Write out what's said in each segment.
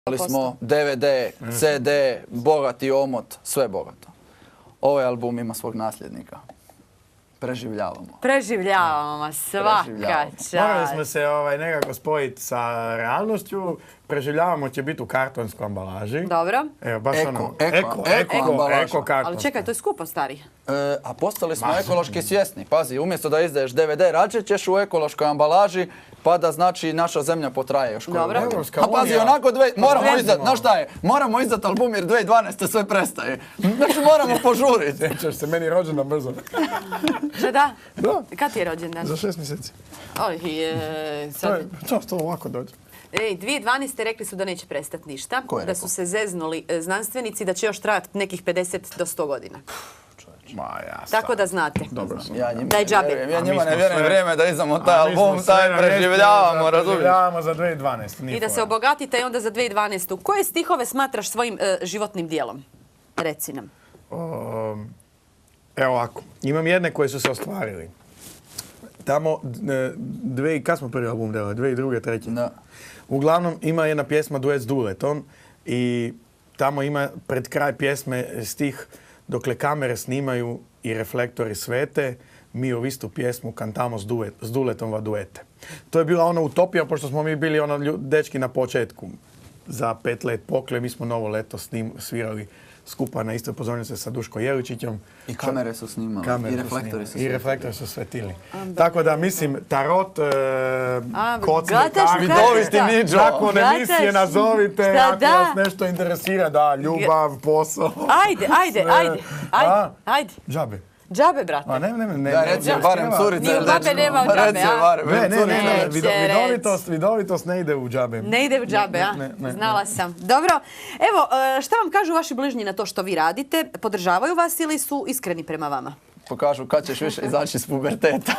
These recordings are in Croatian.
Ali smo DVD, CD, bogati omot, sve bogato. Ovaj album ima svog nasljednika. Preživljavamo. Preživljavamo, svaka čast. Morali smo se nekako spojiti sa realnošću. Preživljavamo će biti u kartonskoj ambalaži. Dobro. Evo, baš Eko kartonska. Ali čekaj, to je skupo, stari. A postali smo ekološki svjesni. Pazi, umjesto da izdaješ DVD, rađe ćeš u ekološkoj ambalaži, pa da znači naša zemlja potraje još koju Dobro. godinu. A pazi, onako moramo izdati, znaš šta je? Moramo izdati album jer 2012. sve prestaje. Znači moramo požuriti. Sjećaš se, meni je rođendan brzo. Že da? Da. Kad ti je rođendan? Za 6 mjeseci. To ovako dođe. 2012. rekli su da neće prestati ništa. Ko je da rekao? su se zeznuli znanstvenici da će još trajati nekih 50 do 100 godina. Tako da znate. Dobro sam. Daj džabe. Ja njima ne vjerujem, vrijeme da izdamo taj album, taj preživljavamo, razumiješ? Preživljavamo za 2012. I da se obogatite i onda za 2012. Koje stihove smatraš svojim životnim dijelom? Reci nam. Evo ovako, imam jedne koje su se ostvarili. Tamo, kad smo prvi album delali? 2002. 2003. Da. Uglavnom ima jedna pjesma duet s Duletom i tamo ima pred kraj pjesme stih: dokle kamere snimaju i reflektori svete, mi ovu istu pjesmu kantamo s Duletom va duete. To je bila ona utopija, pošto smo mi bili dečki na početku. Za 5 let pokle, mi smo novo leto svirali skupa na istoj pozornici sa Duško Jeličićem. I kamere su snimali, i reflektori su svetili. I reflektori su svetili. Tako da, mislim, tarot, kocne, vidoviti niđo. nakon emisije nazovite, ako vas nešto interesira, da, ljubav, posao. Ajde. Džabe. Džabe, brate. Ne. Da, reci barem curice. Ni u babe nema u džabe, a? Vidovitost ne ide u džabe. Ne ide u džabe, a? Znala sam. Dobro. Evo, šta vam kažu vaši bližnji na to što vi radite? Podržavaju vas ili su iskreni prema vama? Pokažu kad ćeš više izaći iz puberteta.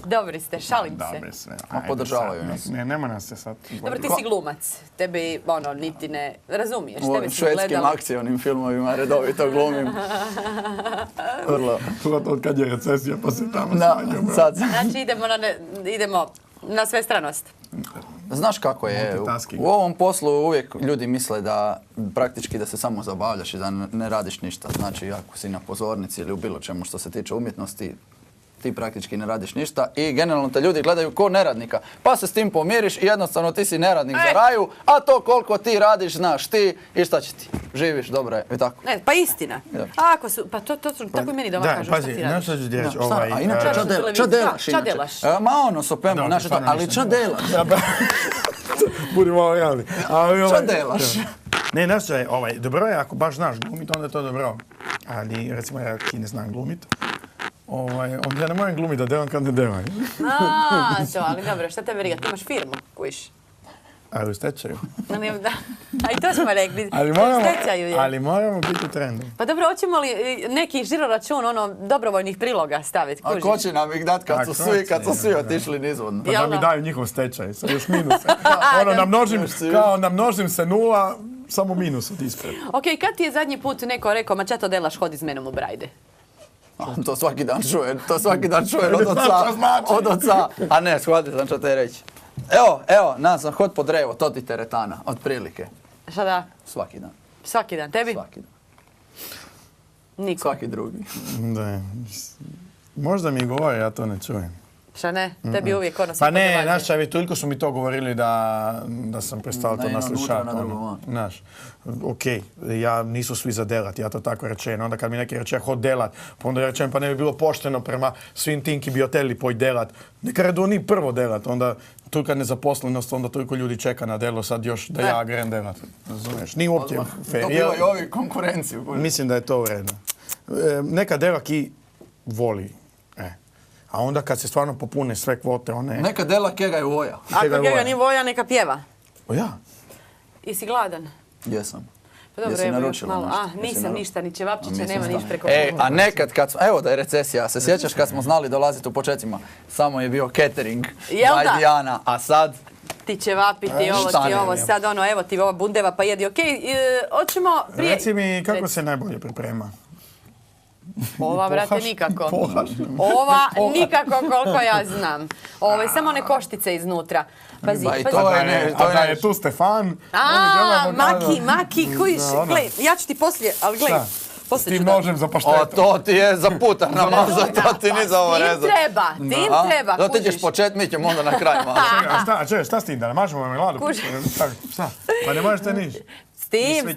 Dobri ste, šalim se. Dobri sve. Ma podržavaju nas. Nema nas se sad. Dobro, ti si glumac. Tebi, niti ne razumiješ. U ovim švedskim akcijnim filmovima redovito glumim. Vrlo. Od kad je recesija pa se tamo smanjuje. Znači idemo na svestranost. Znaš kako je, u ovom poslu uvijek ljudi misle da praktički da se samo zabavljaš i da ne radiš ništa. Znači ako si na pozornici ili u bilo čemu što se tiče umjetnosti, ti praktički ne radiš ništa i generalno te ljudi gledaju ko neradnika. Pa se s tim pomiriš i jednostavno ti si neradnik za raju, a to koliko ti radiš znaš ti i šta će ti. Živiš, dobro je, i tako. Pa istina. Pa to tako i meni doma kažu, šta ti radiš? Da, pazi, znaš što ću A inače, ča delaš Ča delaš? Ma ono, sopemo, znaš to, ali ča delaš? Budimo realni. Ča delaš? Ne, znaš što je, dobro je ako baš znaš glumit, onda je to dobro. Ali, recimo, ja ti ne znam glumit. Onda ja ne moram glumit da delam kad ne delam. Ali dobro, šta te briga, ti imaš firmu, kujiš. Ali u stečaju. A i to smo rekli, stečaju je. Ali moramo biti u trendu. Pa dobro, hoćemo li neki žiroračun, dobrovoljnih priloga staviti, kužiš? A ko će nam ih dat kad su svi otišli nizvodno? Pa da mi daju njihov stečaj, sa još minuse. Namnožim se nula, samo minus od ispred. Ok, kad ti je zadnji put neko rekao, ma ča to delaš, hodi s menom u brajde? To svaki dan čuje od oca. A ne, shvatite sam što te reći. Evo, nas sam hod po drevo, to ti teretana, otprilike. Šta da? Svaki dan. Svaki dan, tebi? Svaki dan. Niko? Svaki drugi. Da, možda mi govore, ja to ne čujem. Šta ne? Tebi uvijek ono pa ne, znaš čavi, toliko su mi to govorili da sam prestao to naslušati. Znaš, okej, ja nisu svi za delat, ja to tako rečem. Onda kad mi neki reče hod delat, pa onda ja rečem pa ne bi bilo pošteno prema svim tim ki bi oteli poj delat. Neka redu oni prvo delat, onda tolika nezaposlenost, onda toliko ljudi čeka na delo, sad još da ja grem delat. Razumiješ, nije uopće fair. Dobivaju ovi konkurenciju. Mislim da je to u redu. Neka dela ki voli. A onda kad se stvarno popune sve kvote, one... Neka dela kega je voja. Ako kega nije voja, neka pjeva. O ja? Jesi gladan? Jesam. Pa dobro, evo još malo. Nisam ništa, ni ćevapčića, nema niš preko... A nekad kad smo... Evo da je recesija, se sjećaš kad smo znali dolaziti u početcima? Samo je bio catering, Vajdijana, a sad... Ti ćevapi, ti ovo, sad evo ti ova bundeva pa jedi. Okej, hoćemo prije... Reci mi kako se najbolje priprema? Ova, brate, nikako. Ova nikako koliko ja znam. Ovo je samo one koštice iznutra. Pazi, pazi. A da je tu Stefan... Maki, kojiš, glej, ja ću ti poslije, ali glej. S tim nožem za paštetu. O, to ti je za puta namazat, to ti ni za ovo rezat. Tim treba, da ti ćeš počet, mi ćemo onda na kraj malo. Šta s tim, da namažemo marmeladu? Šta? Pa ne možete niš. S tim.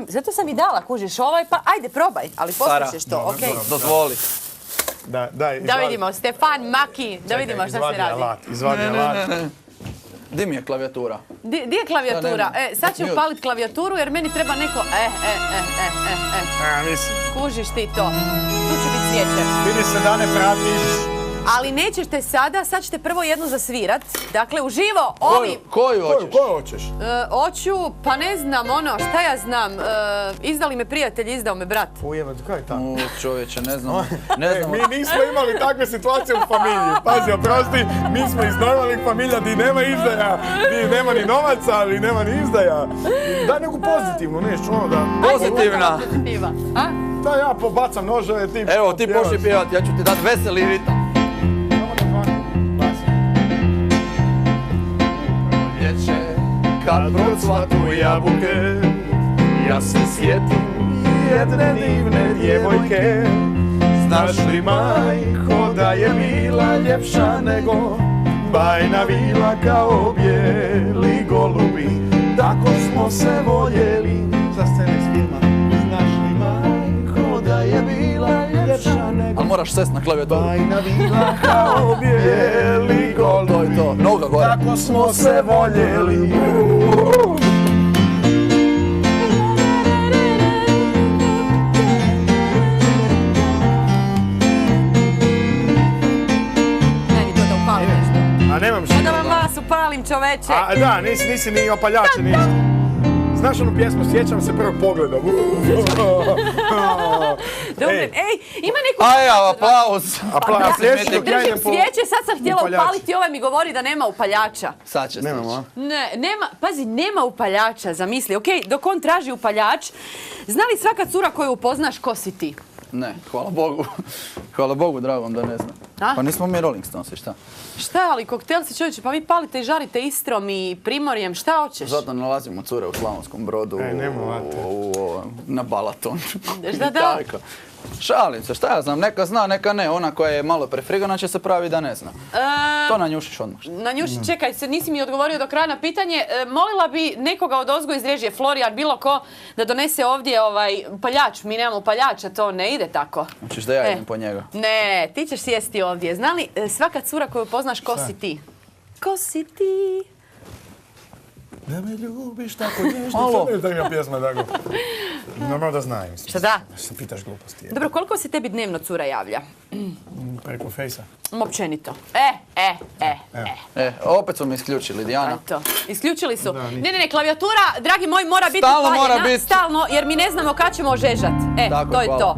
Zato sam i dala, kužiš ovaj, pa ajde probaj, ali poslušaš to, okej. Dozvoli. Da vidimo, Stefan, Maki, da vidimo šta se radi. Izvadi alat. Di mi je klavijatura? Di je klavijatura? Sad ću upalit klavijaturu jer meni treba neko... Kužiš ti to. Tu će biti svijeće. Vidi se da ne pratiš. Ali nećete sada, sad ćete prvo jednu zasvirat. Dakle, uživo, ovi... Koju hoćeš? Koju hoćeš? Hoću, pa ne znam, šta ja znam. Izdali me prijatelj, izdao me brat. Ujebate, kaj je tako? Čovječe, ne znam. Mi nismo imali takve situacije u familiji. Pazi, oprosti, mi smo iz normalnih familija gdje nema izdaja, gdje nema ni novaca, ali nema ni izdaja. Daj neku pozitivnu, nešto ono da... Pozitivna! Da ja pobacam noževe, ti... Evo, ti pošli pjevat, ja ću ti dati veseli ritam. Kad procvatu jabuke, ja se sjetim jedne divne djevojke. Znaš li, majko, da je bila ljepša nego bajna vila kao bijeli golubi. Tako smo se voljeli. Za scene iz filma. Znaš li, majko, da je bila ljepša nego... Ali moraš sest na klavijaturu. Bajna vila kao bijeli golubi. To je to, noga gore. Tako smo se voljeli. Nemam što. Da vam vas upalim, čoveče. Da, nisi ni opaljače, nisi. Znaš onu pjesmu, sjećam se prvog pogleda. Dobro, ima neku... Aplauz. Držim svijeće, sad sam htjela upaliti, ovaj mi govori da nema upaljača. Sad će stići. Pazi, nema upaljača, zamisli. Okej, dok on traži upaljač, zna li svaka cura koju upoznaš ko si ti? Ne, hvala Bogu. Hvala Bogu, dragom, da ne znam. Pa nismo mi Rolling Stonesi, šta? Šta, ali koktel si, čovječe, pa vi palite i žarite Istrom i Primorjem, šta hoćeš? Zato nalazimo cure u Slavonskom Brodu, na Balaton. Da? Šalim se, šta ja znam, neka zna, neka ne. Ona koja je malo prefrigana će se pravi da ne zna. To nanjušiš odmah. Nanjušiš, čekaj, nisi mi odgovorio do kraja na pitanje. Molila bi nekoga od ozgo iz režije, Florijan, bilo ko, da donese ovdje upaljač. Mi nemamo upaljača, to ne ide tako. Hoćeš da ja idem po njega? Ne, ti ćeš sjesti ovdje. Zna li svaka cura koju poznaš ko si ti? Ko si ti? Da me ljubiš tako nježno. Ne znam ima pjesma tako. Normalno da znam. Šta da? Se pitaš gluposti. Dobro, koliko se tebi dnevno cura javlja? Preko fejsa. Općenito. Opet su mi isključili, Dijana. Eto, isključili su. Ne, klavijatura, dragi moj, mora biti upaljena. Stalno, jer mi ne znamo kad ćemo žežat. To je to.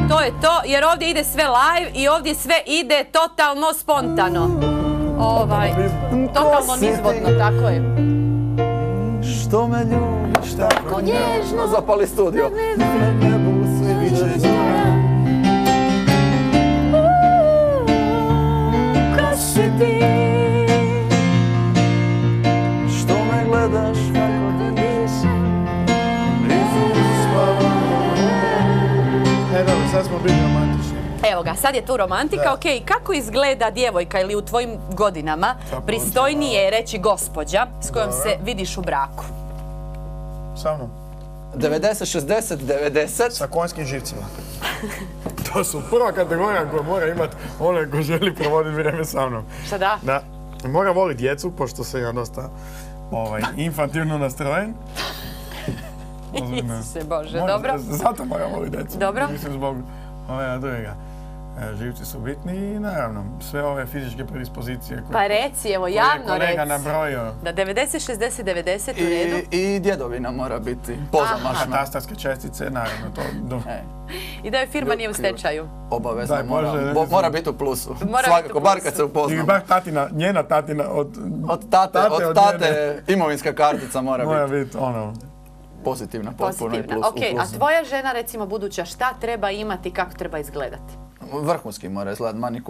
To je to, jer ovdje ide sve live i ovdje sve ide totalno spontano. Totalno nizvodno, tako je. Što me ljubiš tako nježno. Zapali studio. Na nebu sve više zora. Ko si ti? Što me gledaš kako te nisam. Dobro, sad smo bili romantični. Evo ga, sad je tu romantika. Okej, kako izgleda djevojka ili u tvojim godinama pristojnije je reći gospođa s kojom se vidiš u braku? Sa mnom. 90, 60, 90. Sa konjskim živcima. To su prva kategorija koja mora imati onaj ko želi provoditi vrijeme sa mnom. Šta da? Da. Mora voliti djecu, pošto sam ja dosta infantilno nastrojen. Isuse Bože, dobro. Zato mora voliti djecu. Dobro. Mislim zbog drugega. Živci su bitni i naravno sve ove fizičke predispozicije pa reci, evo javno reci. Kolega nabrojio. Da 90, 60, 90 u redu. I djedovina mora biti pozamašna. Katastarske čestice, naravno to. I da je firma nije u stečaju. Obavezno mora biti u plusu. Svakako, bar kad se upoznamo. Ili bar tatina, njena tatina od tate imovinska kartica mora biti. Mora biti ono. pozitivna, potpuno i plus. Ok, a tvoja žena, recimo buduća, šta treba imati, kako treba izgledati? Vrhunski mora izgledati,